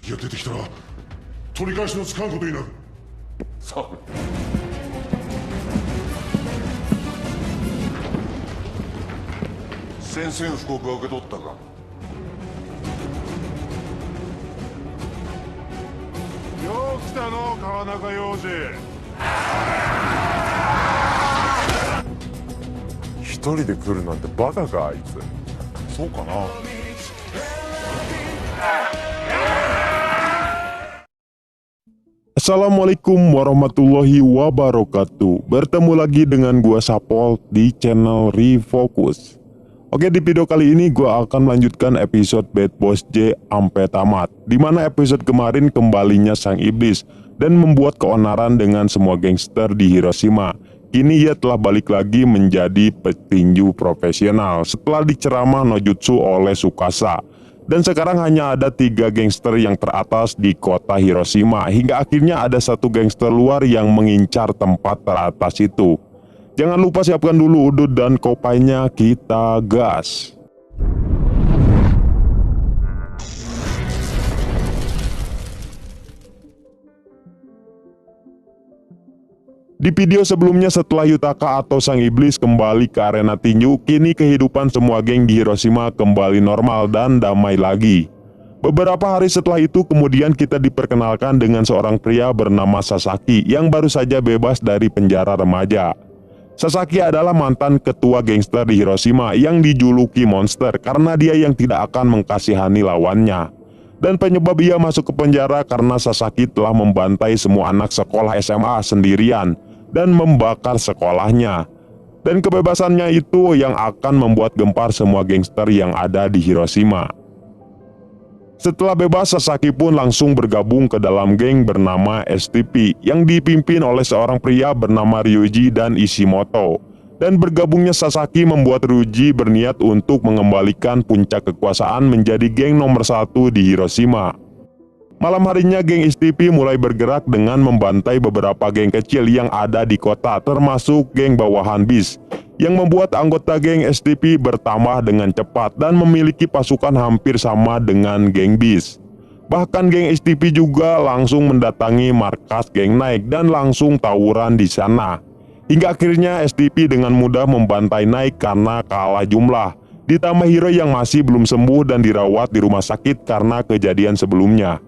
敵が出てきたら取り返しのつかんことになる。さあ、宣戦布告は受け取ったか。よう来たの川中洋次。一人で来るなんてバカかあいつ。そうかな。Assalamualaikum warahmatullahi wabarakatuh. Bertemu lagi dengan gua Sapol di channel Refocus. Oke, di video kali ini gua akan melanjutkan episode Bad Boss J sampai tamat, dimana episode kemarin kembalinya sang iblis dan membuat keonaran dengan semua gangster di Hiroshima. Kini ia telah balik lagi menjadi petinju profesional setelah diceramah no jutsu oleh Tsukasa. Dan sekarang hanya ada 3 gangster yang teratas di kota Hiroshima, hingga akhirnya ada satu gangster luar yang mengincar tempat teratas itu. Jangan lupa siapkan dulu udut dan kopainya, kita gas. Di video sebelumnya, setelah Yutaka atau sang iblis kembali ke arena tinju, kini kehidupan semua geng di Hiroshima kembali normal dan damai lagi. Beberapa hari setelah itu kemudian kita diperkenalkan dengan seorang pria bernama Sasaki yang baru saja bebas dari penjara remaja. Sasaki adalah mantan ketua gangster di Hiroshima yang dijuluki monster karena dia yang tidak akan mengkasihani lawannya. Dan penyebab ia masuk ke penjara karena Sasaki telah membantai semua anak sekolah SMA sendirian dan membakar sekolahnya. Dan kebebasannya itu yang akan membuat gempar semua gangster yang ada di Hiroshima. Setelah bebas, Sasaki pun langsung bergabung ke dalam geng bernama STP yang dipimpin oleh seorang pria bernama Ryuji dan Ishimoto. Dan bergabungnya Sasaki membuat Ryuji berniat untuk mengembalikan puncak kekuasaan menjadi geng nomor 1 di Hiroshima. Malam harinya geng STP mulai bergerak dengan membantai beberapa geng kecil yang ada di kota, termasuk geng bawahan bis, yang membuat anggota geng STP bertambah dengan cepat dan memiliki pasukan hampir sama dengan geng bis. Bahkan geng STP juga langsung mendatangi markas geng Naik dan langsung tawuran di sana. Hingga akhirnya STP dengan mudah membantai Naik karena kalah jumlah, ditambah Hiro yang masih belum sembuh dan dirawat di rumah sakit karena kejadian sebelumnya.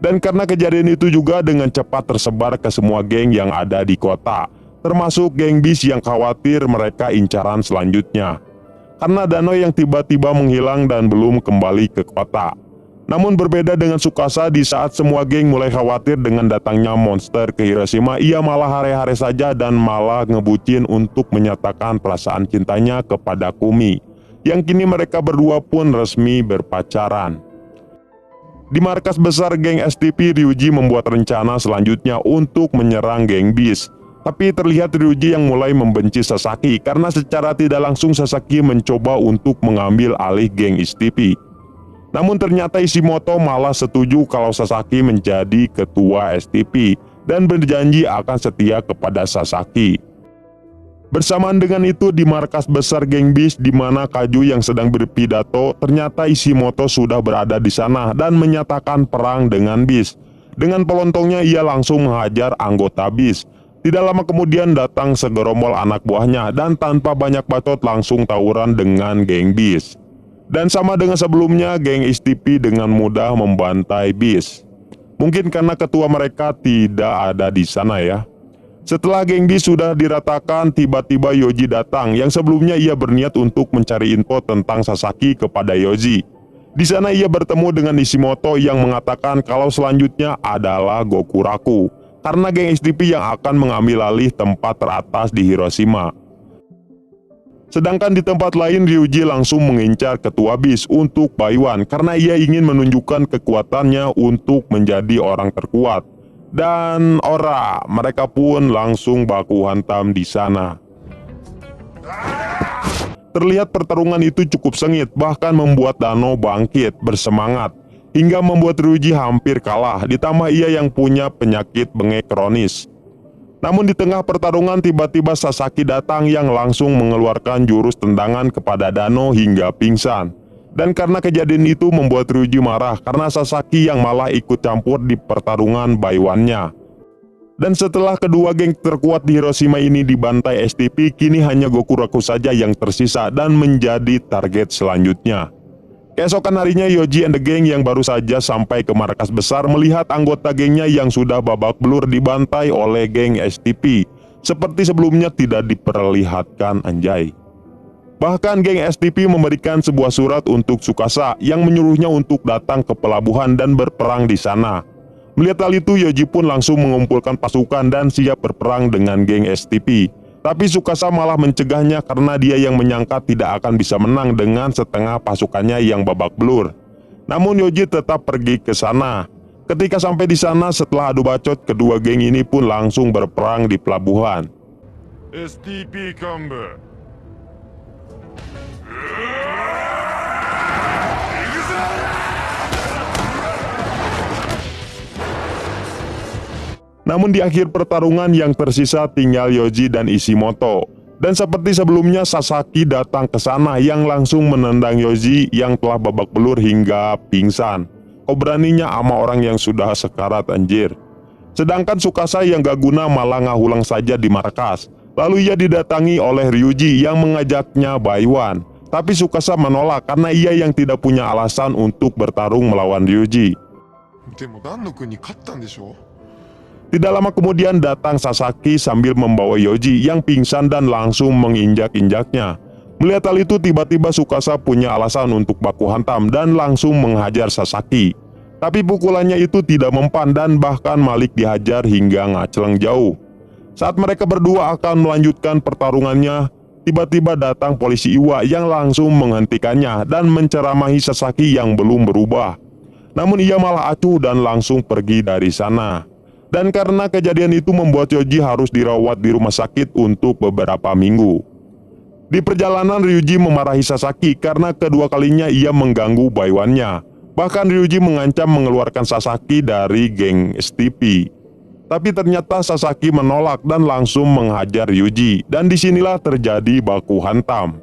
Dan karena kejadian itu juga dengan cepat tersebar ke semua geng yang ada di kota, termasuk geng bis yang khawatir mereka incaran selanjutnya karena Dano yang tiba-tiba menghilang dan belum kembali ke kota. Namun berbeda dengan Tsukasa, di saat semua geng mulai khawatir dengan datangnya monster ke Hiroshima, ia malah hare-hare saja dan malah ngebucin untuk menyatakan perasaan cintanya kepada Kumi, yang kini mereka berdua pun resmi berpacaran. Di markas besar geng STP, Ryuji membuat rencana selanjutnya untuk menyerang geng bis. Tapi terlihat Ryuji yang mulai membenci Sasaki karena secara tidak langsung Sasaki mencoba untuk mengambil alih geng STP. Namun ternyata Ishimoto malah setuju kalau Sasaki menjadi ketua STP dan berjanji akan setia kepada Sasaki. Bersamaan dengan itu di markas besar geng bis di mana Kaju yang sedang berpidato, ternyata Ishimoto sudah berada di sana dan menyatakan perang dengan bis. Dengan pelontongnya ia langsung menghajar anggota bis. Tidak lama kemudian datang segerombol anak buahnya dan tanpa banyak bacot langsung tawuran dengan geng bis. Dan sama dengan sebelumnya, geng STP dengan mudah membantai bis. Mungkin karena ketua mereka tidak ada di sana ya. Setelah geng bis sudah diratakan, tiba-tiba Yoji datang yang sebelumnya ia berniat untuk mencari info tentang Sasaki kepada Yoji. Di sana ia bertemu dengan Ishimoto yang mengatakan kalau selanjutnya adalah Gokuraku, karena geng STP yang akan mengambil alih tempat teratas di Hiroshima. Sedangkan di tempat lain Ryuji langsung mengincar ketua bis untuk Baiwan karena ia ingin menunjukkan kekuatannya untuk menjadi orang terkuat. Dan mereka pun langsung baku hantam di sana. Terlihat pertarungan itu cukup sengit, bahkan membuat Dano bangkit bersemangat hingga membuat Ryuji hampir kalah, ditambah ia yang punya penyakit bengek kronis. Namun di tengah pertarungan tiba-tiba Sasaki datang yang langsung mengeluarkan jurus tendangan kepada Dano hingga pingsan. Dan karena kejadian itu membuat Ryuji marah karena Sasaki yang malah ikut campur di pertarungan Baiwan-nya. Dan setelah kedua geng terkuat di Hiroshima ini dibantai STP, kini hanya Gokuraku saja yang tersisa dan menjadi target selanjutnya. Keesokan harinya Yoji and the Gang yang baru saja sampai ke markas besar melihat anggota gengnya yang sudah babak belur dibantai oleh geng STP. Seperti sebelumnya tidak diperlihatkan anjay. Bahkan geng STP memberikan sebuah surat untuk Tsukasa yang menyuruhnya untuk datang ke pelabuhan dan berperang di sana. Melihat hal itu, Yoji pun langsung mengumpulkan pasukan dan siap berperang dengan geng STP. Tapi Tsukasa malah mencegahnya karena dia yang menyangka tidak akan bisa menang dengan setengah pasukannya yang babak belur. Namun Yoji tetap pergi ke sana. Ketika sampai di sana setelah adu bacot, kedua geng ini pun langsung berperang di pelabuhan. STP 幹部 Namun di akhir pertarungan yang tersisa tinggal Yoji dan Ishimoto. Dan seperti sebelumnya Sasaki datang ke sana yang langsung menendang Yoji yang telah babak belur hingga pingsan. Kok beraninya sama orang yang sudah sekarat anjir. Sedangkan Tsukasa yang gak guna malah ngahulang saja di markas. Lalu ia didatangi oleh Ryuji yang mengajaknya Baiwan. Tapi Tsukasa menolak karena ia yang tidak punya alasan untuk bertarung melawan Ryuji. でもダンの君に勝ったんでしょ Tidak lama kemudian datang Sasaki sambil membawa Yoji yang pingsan dan langsung menginjak-injaknya. Melihat hal itu tiba-tiba Tsukasa punya alasan untuk baku hantam dan langsung menghajar Sasaki. Tapi pukulannya itu tidak mempan dan bahkan Malik dihajar hingga ngacleng jauh. Saat mereka berdua akan melanjutkan pertarungannya, tiba-tiba datang polisi Iwa yang langsung menghentikannya dan menceramahi Sasaki yang belum berubah. Namun ia malah acuh dan langsung pergi dari sana. Dan karena kejadian itu membuat Yoji harus dirawat di rumah sakit untuk beberapa minggu. Di perjalanan Ryuji memarahi Sasaki karena kedua kalinya ia mengganggu Baiwan-nya. Bahkan Ryuji mengancam mengeluarkan Sasaki dari geng STP. Tapi ternyata Sasaki menolak dan langsung menghajar Ryuji. Dan disinilah terjadi baku hantam.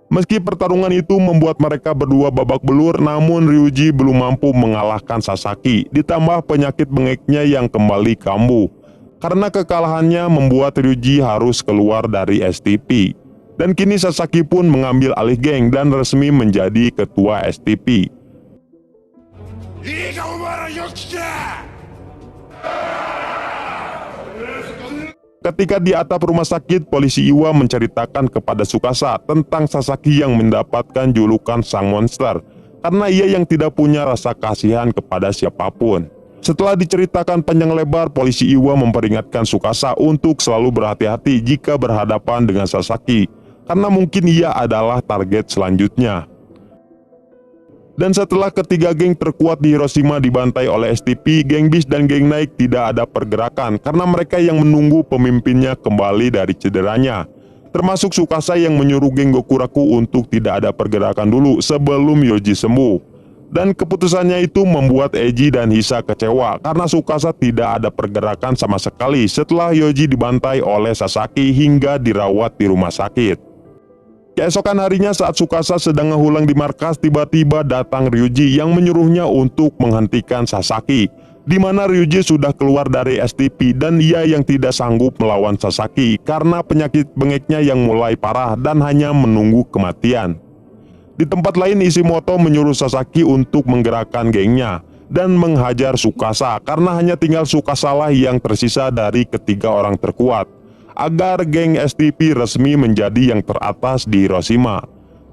Meski pertarungan itu membuat mereka berdua babak belur, namun Ryuji belum mampu mengalahkan Sasaki, ditambah penyakit bengeknya yang kembali kambuh. Karena kekalahannya membuat Ryuji harus keluar dari STP. Dan kini Sasaki pun mengambil alih geng dan resmi menjadi ketua STP. いいかお前らよく聞け Ketika di atap rumah sakit, polisi Iwa menceritakan kepada Tsukasa tentang Sasaki yang mendapatkan julukan sang monster karena ia yang tidak punya rasa kasihan kepada siapapun. Setelah diceritakan panjang lebar, polisi Iwa memperingatkan Tsukasa untuk selalu berhati-hati jika berhadapan dengan Sasaki karena mungkin ia adalah target selanjutnya. Dan setelah ketiga geng terkuat di Hiroshima dibantai oleh STP, geng Bis dan geng Naik tidak ada pergerakan karena mereka yang menunggu pemimpinnya kembali dari cederanya. Termasuk Tsukasa yang menyuruh geng Gokuraku untuk tidak ada pergerakan dulu sebelum Yoji sembuh. Dan keputusannya itu membuat Eiji dan Hisa kecewa karena Tsukasa tidak ada pergerakan sama sekali setelah Yoji dibantai oleh Sasaki hingga dirawat di rumah sakit. Keesokan harinya saat Tsukasa sedang ngehulang di markas, tiba-tiba datang Ryuji yang menyuruhnya untuk menghentikan Sasaki, di mana Ryuji sudah keluar dari STP dan ia yang tidak sanggup melawan Sasaki karena penyakit bengeknya yang mulai parah dan hanya menunggu kematian. Di tempat lain, Ishimoto menyuruh Sasaki untuk menggerakkan gengnya dan menghajar Tsukasa karena hanya tinggal Tsukasa lah yang tersisa dari ketiga orang terkuat, agar geng STP resmi menjadi yang teratas di Hiroshima.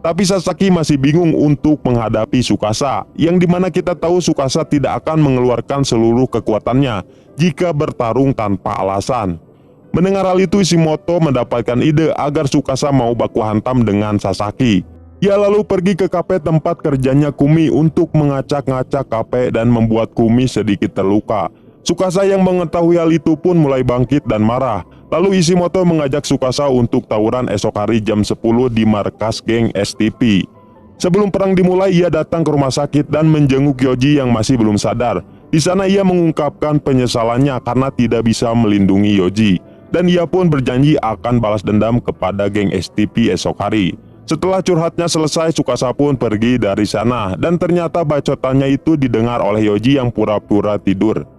Tapi Sasaki masih bingung untuk menghadapi Tsukasa, yang dimana kita tahu Tsukasa tidak akan mengeluarkan seluruh kekuatannya jika bertarung tanpa alasan. Mendengar hal itu, Ishimoto mendapatkan ide agar Tsukasa mau baku hantam dengan Sasaki. Ia lalu pergi ke kafe tempat kerjanya Kumi untuk mengacak-ngacak kafe dan membuat Kumi sedikit terluka. Tsukasa yang mengetahui hal itu pun mulai bangkit dan marah. Lalu Ishimoto mengajak Tsukasa untuk tawuran esok hari jam 10 di markas geng STP. Sebelum perang dimulai, ia datang ke rumah sakit dan menjenguk Yoji yang masih belum sadar. Di sana ia mengungkapkan penyesalannya karena tidak bisa melindungi Yoji. Dan ia pun berjanji akan balas dendam kepada geng STP esok hari. Setelah curhatnya selesai, Tsukasa pun pergi dari sana dan ternyata bacotannya itu didengar oleh Yoji yang pura-pura tidur.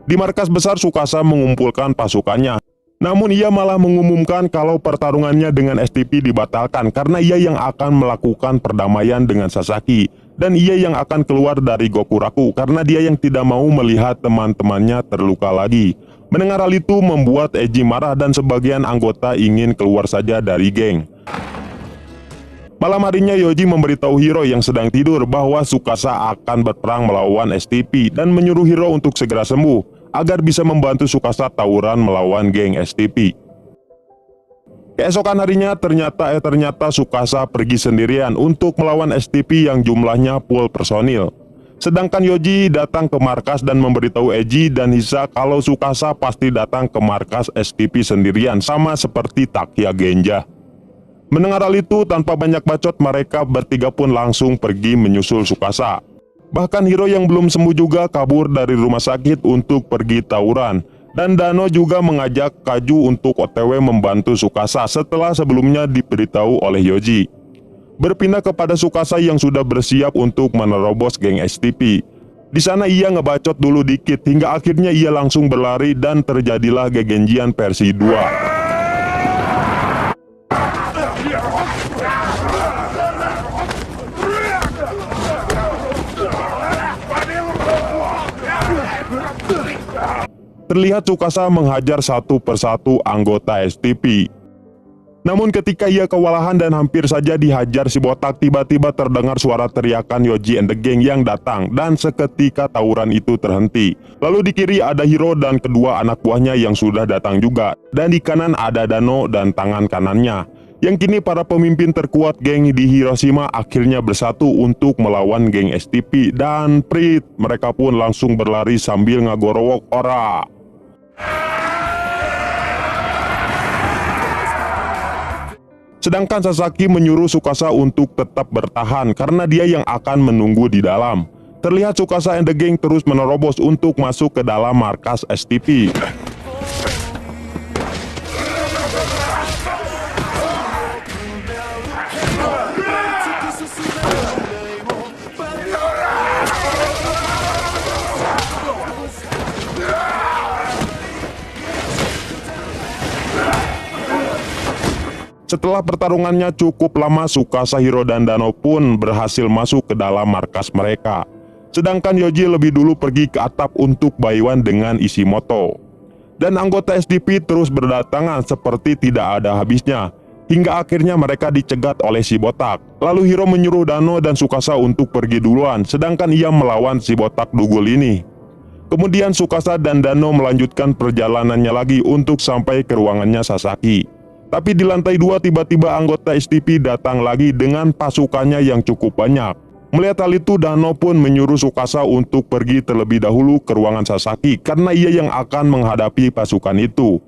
Di markas besar, Tsukasa mengumpulkan pasukannya. Namun ia malah mengumumkan kalau pertarungannya dengan STP dibatalkan karena ia yang akan melakukan perdamaian dengan Sasaki. Dan ia yang akan keluar dari Gokuraku karena dia yang tidak mau melihat teman-temannya terluka lagi. Mendengar hal itu membuat Eiji marah dan sebagian anggota ingin keluar saja dari geng. Malam harinya Yoji memberitahu Hiro yang sedang tidur bahwa Tsukasa akan berperang melawan STP dan menyuruh Hiro untuk segera sembuh agar bisa membantu Tsukasa tawuran melawan geng STP. Keesokan harinya ternyata Tsukasa pergi sendirian untuk melawan STP yang jumlahnya full personil. Sedangkan Yoji datang ke markas dan memberitahu Eiji dan Hisa kalau Tsukasa pasti datang ke markas STP sendirian sama seperti Takia Genja. Mendengar hal itu, tanpa banyak bacot mereka bertiga pun langsung pergi menyusul Tsukasa. Bahkan Hiro yang belum sembuh juga kabur dari rumah sakit untuk pergi tawuran. Dan Dano juga mengajak Kaju untuk OTW membantu Tsukasa setelah sebelumnya diberitahu oleh Yoji. Berpindah kepada Tsukasa yang sudah bersiap untuk menerobos geng STP. Di sana ia ngebacot dulu dikit hingga akhirnya ia langsung berlari dan terjadilah Gegenjian versi 2. Terlihat Tsukasa menghajar satu persatu anggota STP. Namun ketika ia kewalahan dan hampir saja dihajar si botak, tiba-tiba terdengar suara teriakan Yoji and the Gang yang datang dan seketika tawuran itu terhenti. Lalu di kiri ada Hiro dan kedua anak buahnya yang sudah datang juga. Dan di kanan ada Dano dan tangan kanannya. Yang kini para pemimpin terkuat geng di Hiroshima akhirnya bersatu untuk melawan geng STP. Dan prit, mereka pun langsung berlari sambil ngagorowok ora. Sedangkan Sasaki menyuruh Tsukasa untuk tetap bertahan karena dia yang akan menunggu di dalam. Terlihat Tsukasa and the Gang terus menerobos untuk masuk ke dalam markas STP. Setelah pertarungannya cukup lama, Tsukasa, Hiro, dan Dano pun berhasil masuk ke dalam markas mereka. Sedangkan Yoji lebih dulu pergi ke atap untuk Baiwan dengan Ishimoto. Dan anggota STP terus berdatangan seperti tidak ada habisnya. Hingga akhirnya mereka dicegat oleh si botak. Lalu Hiro menyuruh Dano dan Tsukasa untuk pergi duluan, sedangkan ia melawan si botak dugul ini. Kemudian Tsukasa dan Dano melanjutkan perjalanannya lagi untuk sampai ke ruangannya Sasaki. Tapi di lantai 2 tiba-tiba anggota STP datang lagi dengan pasukannya yang cukup banyak. Melihat hal itu, Dano pun menyuruh Tsukasa untuk pergi terlebih dahulu ke ruangan Sasaki karena ia yang akan menghadapi pasukan itu.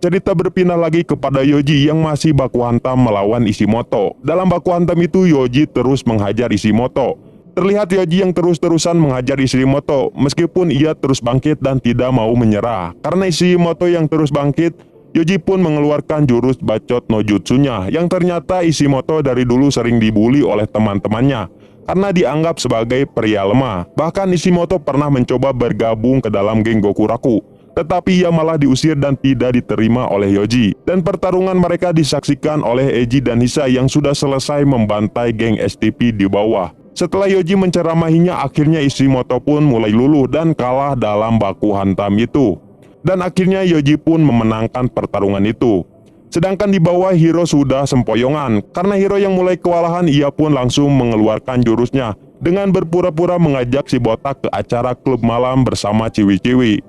Cerita berpindah lagi kepada Yoji yang masih baku hantam melawan Ishimoto. Dalam baku hantam itu Yoji terus menghajar Ishimoto. Terlihat Yoji yang terus-terusan menghajar Ishimoto meskipun ia terus bangkit dan tidak mau menyerah. Karena Ishimoto yang terus bangkit, Yoji pun mengeluarkan jurus bacot no jutsunya yang ternyata Ishimoto dari dulu sering dibully oleh teman-temannya karena dianggap sebagai pria lemah. Bahkan Ishimoto pernah mencoba bergabung ke dalam geng Gokuraku, tetapi ia malah diusir dan tidak diterima oleh Yoji. Dan pertarungan mereka disaksikan oleh Eiji dan Hisa yang sudah selesai membantai geng STP di bawah. Setelah Yoji menceramahinya, akhirnya Ishimoto pun mulai luluh dan kalah dalam baku hantam itu. Dan akhirnya Yoji pun memenangkan pertarungan itu. Sedangkan di bawah Hiro sudah sempoyongan. Karena Hiro yang mulai kewalahan, ia pun langsung mengeluarkan jurusnya dengan berpura-pura mengajak si botak ke acara klub malam bersama ciwi-ciwi.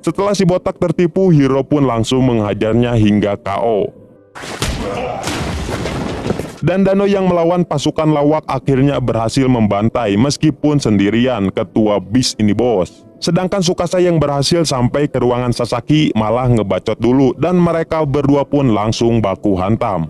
Setelah si botak tertipu, Hiro pun langsung menghajarnya hingga KO. Dan Dano yang melawan pasukan lawak akhirnya berhasil membantai meskipun sendirian ketua bis ini bos. Sedangkan Tsukasa yang berhasil sampai ke ruangan Sasaki malah ngebacot dulu dan mereka berdua pun langsung baku hantam.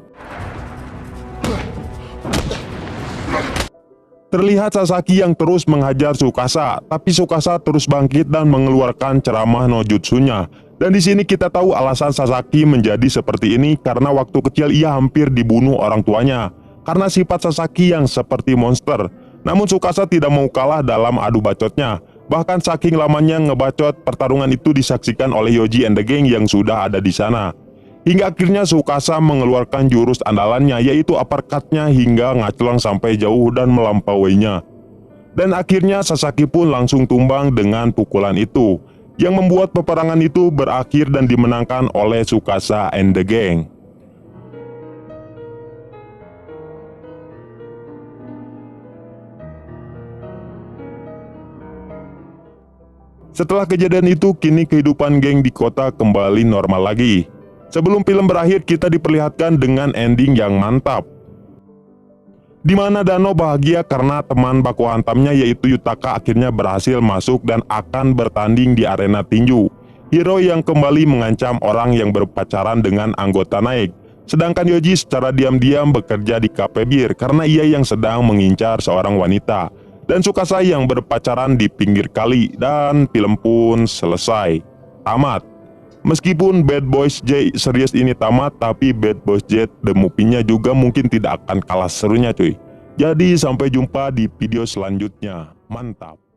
Terlihat Sasaki yang terus menghajar Tsukasa, tapi Tsukasa terus bangkit dan mengeluarkan ceramah no jutsunya. Dan di sini kita tahu alasan Sasaki menjadi seperti ini karena waktu kecil ia hampir dibunuh orang tuanya karena sifat Sasaki yang seperti monster. Namun Tsukasa tidak mau kalah dalam adu bacotnya. Bahkan saking lamanya ngebacot, pertarungan itu disaksikan oleh Yoji and the gang yang sudah ada di sana. Hingga akhirnya Tsukasa mengeluarkan jurus andalannya, yaitu uppercut-nya hingga ngaclang sampai jauh dan melampauinya. Dan akhirnya Sasaki pun langsung tumbang dengan pukulan itu, yang membuat peperangan itu berakhir dan dimenangkan oleh Tsukasa and the gang. Setelah kejadian itu, kini kehidupan geng di kota kembali normal lagi. Sebelum film berakhir, kita diperlihatkan dengan ending yang mantap, di mana Dano bahagia karena teman baku hantamnya yaitu Yutaka akhirnya berhasil masuk dan akan bertanding di arena tinju. Hiro yang kembali mengancam orang yang berpacaran dengan anggota naik. Sedangkan Yoji secara diam-diam bekerja di kafe bir karena ia yang sedang mengincar seorang wanita. Dan Tsukasa yang berpacaran di pinggir kali, dan film pun selesai. Tamat. Meskipun Bad Boys J series ini tamat, tapi Bad Boys J The Movie-nya juga mungkin tidak akan kalah serunya cuy. Jadi sampai jumpa di video selanjutnya. Mantap.